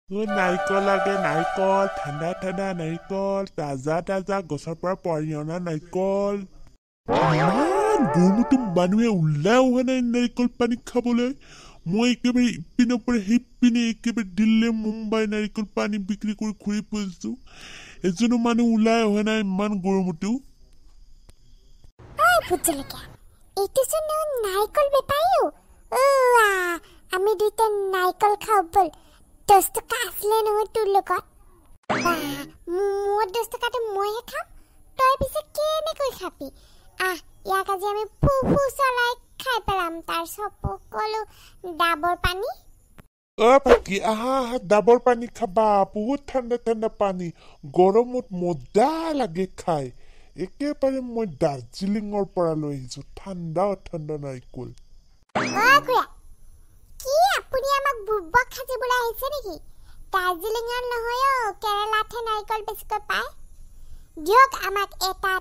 নাৰিকল লাগে নাৰিকল ঠাণ্ডা ঠাণ্ডা নাৰিকল তাজা তাজা গছৰ পৰা পাৰি অনা নাৰিকল ইমান গৰমতো মানুহে ওলাই অহা নাই নাৰিকল পানী খাবলৈ মই একেবাৰে ইপিনৰ পৰা সিপিনে একেবাৰে দিল্লী মুম্বাই নাৰিকল পানী বিক্ৰী কৰি ঘূৰি ফুৰিছো এজনো মানুহ ওলাই অহা নাই ইমান গৰমতো আমি দুইটা নাৰিকল খাওঁ বল 10 টকা আসলে নহয় তোৰ লগত মোৰ 10 টকাটো মইহে খাম তই পিছে কেনেকৈ খাবি ইয়াক আজি আমি ফুফু চলাই খাই পেলাম তাৰ সকলো ডাবৰ পানী বাকি আহা ডাবৰ পানী খাবা বহুত ঠাণ্ডা ঠাণ্ডা পানী গৰমত মজা লাগে খাই একেবাৰে মই দাৰ্জিলিঙৰ পৰা লৈ আহিছো ঠাণ্ডা ঠাণ্ডা নাৰিকল কি আপুনি আমাক বুব্বক খাজিবলৈ আহিছে নেকি দাৰ্জিলিঙৰ নহয় কেৰালাতহে নাৰিকল বেছিকৈ পায় দিয়ক আমাক এটা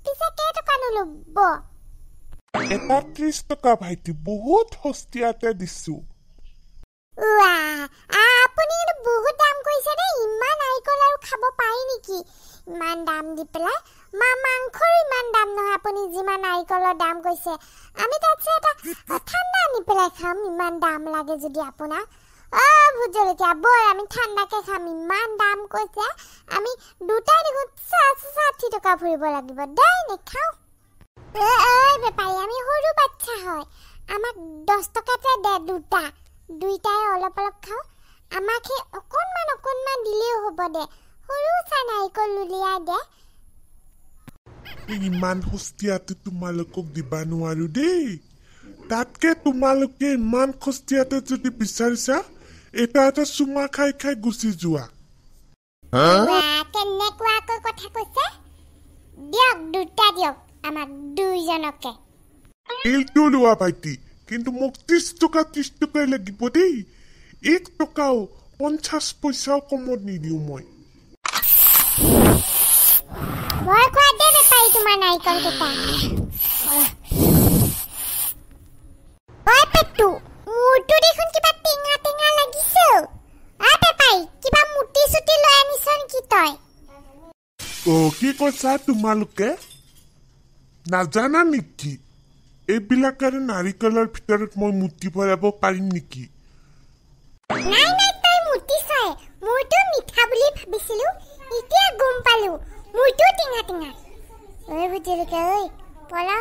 পিছে কেইটকানো ল'ব এটা 30 টকা ভাইটি বহুত সস্তীয়াতে দিছো আপুনি বহুত দাম কৈছে দেই ইমান নাৰিকল আৰু খাব পাৰি নেকি ইমান দাম দি পেলাই মাংসৰ ইমান দাম নহয় আপুনি যিমান নাৰিকলৰ দাম কৈছে আমি তাতছে এটা ঠাণ্ডা আনি পেলাই খাম ইমান দাম লাগে যদি আপোনাক ভোট জলকীয়া বৰ আমি ঠাণ্ডাকে খাম ইমান দাম কৈছে আমি দুটাই দেখোন 60 টকা ফুৰিব লাগিব দেই নেখাওঁ বেপাৰী আমি সৰু বাচ্চা হয় আমাক 10 টকাতে দে দুইটাই অলপ খাওঁ আমাক সেই অকণমান দিলেও হ'ব দে সৰু চাই নাৰিকল উলিয়াই দে ইমান সস্তীয়াতে তোমালোকক দিবা নোৱাৰো দেই তাতকে তোমালোকে ইমান সস্তীয়াতে যদি বিচাৰিছা এটা চুমা খাই গুচি যোৱা কেনেকুৱাকৈ কথা কৈছে দিয়ক দুটা দিয়ক আমাক দুইজনকে এইটো লোৱা ভাইটি কিন্তু মোক 30 টকাই লাগিব দেই 1 টকাও 50 পইচাও কমত নিদিওঁ মই বৰ খোৱা দে বেপাৰী তোমাৰ নাৰিকল কেইটা পেটু মোৰটো দেখোন কিবা টেঙা লাগিছে বেপাৰী কিবা মুটি চুটি লৈ আনিছ নেকি তই কি কৈছা তোমালোকে নাজানা নেকি এইবিলাকৰ নাৰিকলৰ ভিতৰত মই মুটি ভৰাব পাৰিম নেকি নাই তই মুটি চাই মোৰটো মিঠা বুলি ভাবিছিলো এতিয়া গম পালো মোৰটো টেঙা বুজিলকে পলা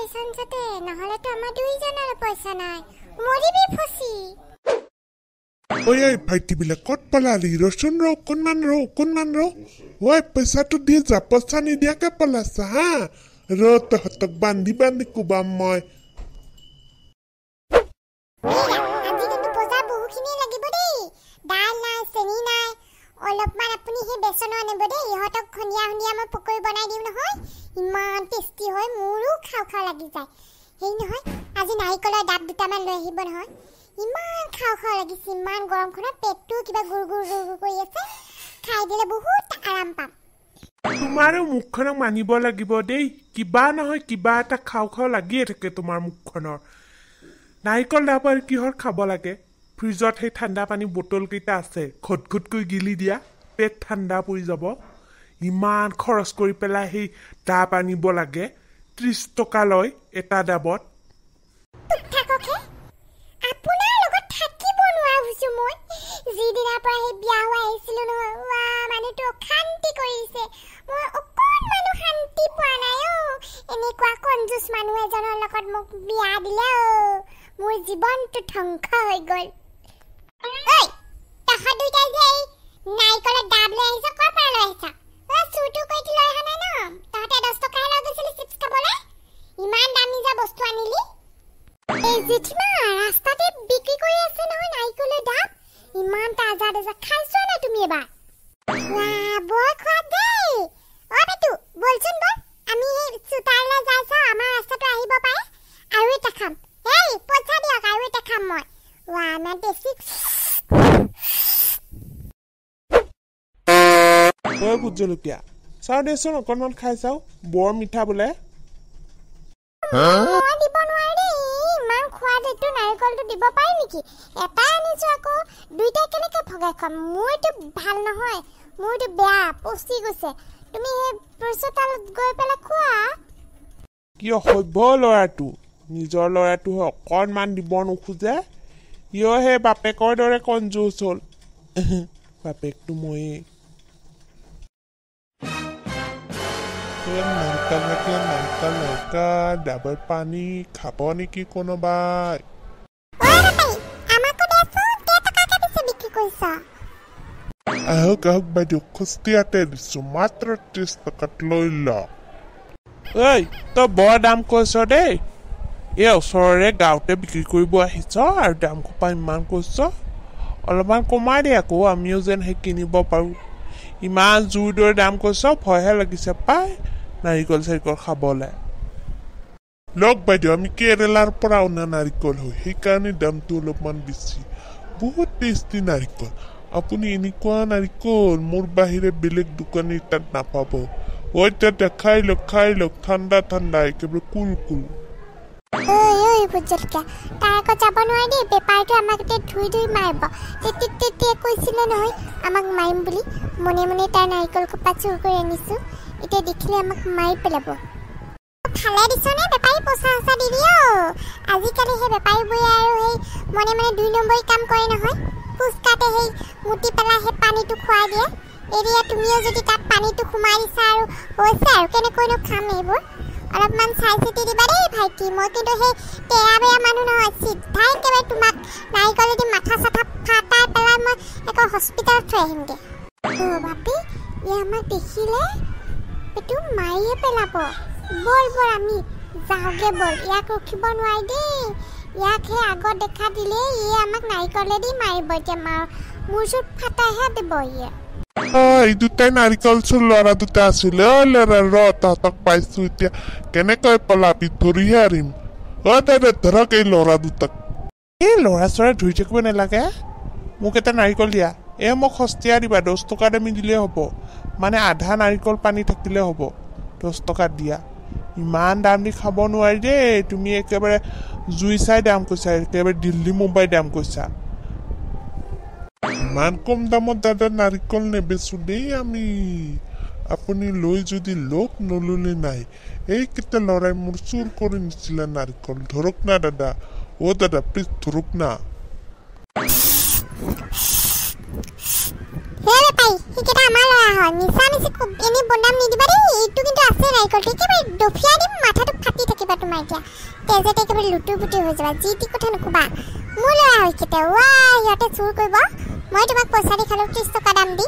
ইসনসতে নহলে তো আমাৰ দুইজনৰ পইচা নাই মৰিবি ফসি ঐ ভাইটি বিলাক কত পলালি ৰচোন অকণমান ৰ ঐ পইচাটো দি যা পইচা নিদিয়াকে পলাছা হা তহঁতক বান্ধি কোবাম মই আজি কিন্তু বজাৰ বহুখিনি লাগিব দেই দাল নাই চেনি নাই অলপমান আপুনি সেই বেচন আনিব দেই ইহঁতক খনিয়া মই পকৰি বনাই দিম নহয় ইমান টেষ্টি হয় মোৰো খাও লাগি যায় হেই নহয় আজি নাৰিকলৰ ডাব দুটামান লৈ আহিব নহয় ইমান খাও লাগিছে ইমান গৰমখনত পেটটো কিবা গুৰ কৰি আছে খাই দিলে বহুত আৰাম পাম তোমাৰো মুখখনক মানিব লাগিব দেই কিবা নহয় কিবা এটা খাও লাগিয়ে থাকে তোমাৰ মুখখনৰ নাৰিকল ডাব আৰু কিহৰ খাব লাগে ফ্ৰিজত সেই ঠাণ্ডা পানী বটল কেইটা আছে ঘটঘটকৈ গিলি দিয়া পেট ঠাণ্ডা পৰি যাব ইমান খৰচ কৰি পেলাই সেই ডাব আনিব লাগে 30 টকা লয় এটা ডাবত আপোনাৰ লগত থাকিব নোৱাৰা হৈছো মই যিদিনাৰ পৰা সেই বিয়া হৈ আহিছিলো নহয় মানুহটো শান্তি কৰিছে মই অকণমানো শান্তি পোৱা নাই এনেকুৱা কঞ্জুচ মানুহ এজনৰ লগত মোক বিয়া দিলে মোৰ জীৱনটো ধ্বংস হৈ গ'ল তহঁত দুইটাই যে নাৰিকলৰ ডাব লৈ আহিছ ক'ৰ পৰা লৈ আহিছ চুৰটো কৰি লৈ অহা নাই ন তহঁতে 10 টকাহে লৈ গৈছিলি চিপছ খাবলৈ ইমান দামী যা বস্তু আনিলি এই জেঠিমা ৰাস্তাতে বিক্ৰী কৰি আছে নহয় নাৰিকলৰ ডাব ইমান তাজা খাইছো না তুমি এবাৰ বৰ খোৱা দেই বেটু বলচোন বল আমি চুতাৰলৈ যাইছো আমাৰ ৰাস্তাটো আহিব পাৰে আৰু এটা খাম পইচা দিয়ক আৰু এটা খাম মই না টেষ্টি ভোট জলকীয়া চাও দেচোন অকণমান খাই চাও বৰ মিঠা বোলে দিব নোৱাৰি ইমান খোৱা যেটো নাৰিকলটো দিব পাৰি নেকি এটা আনিছো আকৌ দুইটা কেনেকৈ হগাই খাম মোৰটো ভাল নহয় মোৰটো বেয়া পচি গৈছে তুমি হে প্ৰচতালত গৈ পেলা খোৱা কি হইব লৰাটো নিজৰ লৰাটো অকণমান দিব নোখোজে ইও হে বাপেকৰ দৰে কনজুচ হ'ল বাপেকটো ময়ে নাৰিকল ডাবৰ পানী খাব নেকি কোনোবাই আহক বাইদেউ খুস্তিয়াতে দিছো মাত্ৰ 30 টকাত লৈ লওক ঐ তই বৰ দাম কৈছ দেই এই ওচৰৰে গাঁৱতে বিক্ৰী কৰিব আহিছ আৰু দাম খোপা ইমান কৈছ অলপমান কমাই দে আকৌ আমিও যেন সেই কিনিব পাৰোঁ ইমান জোৰ দৰে দাম কৈছ ভয়হে লাগিছে পাই নাৰিকল চাৰিকল খাবলৈ লওক বাইদেউ আমি কেৰেলাৰ পৰা অনা নাৰিকল হয় সেইকাৰণে দামটো অলপমান বেছি বহুত টেষ্টি নাৰিকল আপুনি এনেকুৱা নাৰিকল মোৰ বাহিৰে বেলেগ দোকানীৰ তাত নাপাব ঐ তাতে খাই লওক ঠাণ্ডা ঠাণ্ডা একেবাৰে কুল কুল ঐ বুজলকা তাৰ আকৌ যাব নোৱাৰি দেই বেপাৰটো আমাক ধুই মাৰিব তেতিয়া কৈছিলে নহয় আমাক মাৰিম বুলি মনে মনে তাৰ নাৰিকল খোপা চুৰ কৰি আনিছোঁ এতিয়া দেখিলে আমাক মাৰি পেলাব খালে দিছনে বেপাৰী পইচা আছা দিবি আজিকালি সেই বেপাৰীবোৰে আৰু সেই মনে মনে 2 নম্বৰী কাম কৰে নহয় পুষ্কাতে সেই মুটি পেলাই সেই পানীটো খুৱাই দিয়ে এৰিয়া তুমিও যদি তাত পানীটো সোমাই দিছা আৰু হৈছে আৰু কেনেকৈনো খাম এইবোৰ অলপমান চাই চিতি দিবা দেই ভাইটি মই কিন্তু সেই তেৰা বেয়া মানুহ নহয় চিধাই একেবাৰে তোমাক নাৰিকল যদি মাথা চাথা ফাটাই পেলাই মই একো হস্পিটেলত থৈ আহিমগৈ বাপি ই আমাক দেখিলে এইটো মাৰিয়ে পেলাব বল আমি যাওঁগে বল ইয়াক ৰখিব নোৱাৰি দেই ইয়াক সেই আগত দেখা দিলে ই আমাক নাৰিকলেদি মাৰিব এতিয়া মোৰ চুট ফাটাইহে দিব ইয়ে এই দুটাই নাৰিকল চোৰ ল'ৰা দুটা আছিলে ল'ৰা তহঁতক পাইছো এতিয়া কেনেকৈ পলাবি ধৰিহে আৰিম দাদা ধৰক এই ল'ৰা দুটাক এই ল'ৰা চৰা ধৰি থাকিব নালাগে মোক এটা নাৰিকল দিয়া মোক সস্তীয়া দিবা 10 টকা দামী দিলে হ'ব মানে আধা নাৰিকল পানী থাকিলে হ'ব 10 টকা দিয়া ইমান দাম দি খাব নোৱাৰি দেই তুমি একেবাৰে জুই চাই দাম কৈছা একেবাৰে দিল্লী মুম্বাই দাম কৈছা ইমান কম দামত দাদা নাৰিকল নেবেচো দেই আমি আপুনি লৈ যদি লোক নললে নাই এইকেইটা ল'ৰাই মোৰ চুৰ কৰি নিছিলে নাৰিকল ধৰক না দাদা দাদা প্লিজ ধৰক না সেইকেইটা আমাৰ ল'ৰা হয় নিচা খুব এনেই বনাম নিদিবা দেই এইটো কিন্তু আছে নাৰিকলটো একেবাৰে দফিয়াই দিম মাথাটো ফাটি থাকিবা তোমাৰ এতিয়া তেজতে একেবাৰে লুটু পুটু হৈ যাবা যি টি কথা নক'বা মোৰ ল'ৰা হয় কেতিয়া সিহঁতে চুৰ কৰিব মই তোমাক পইচা দি খালোঁ 30 টকা দাম দি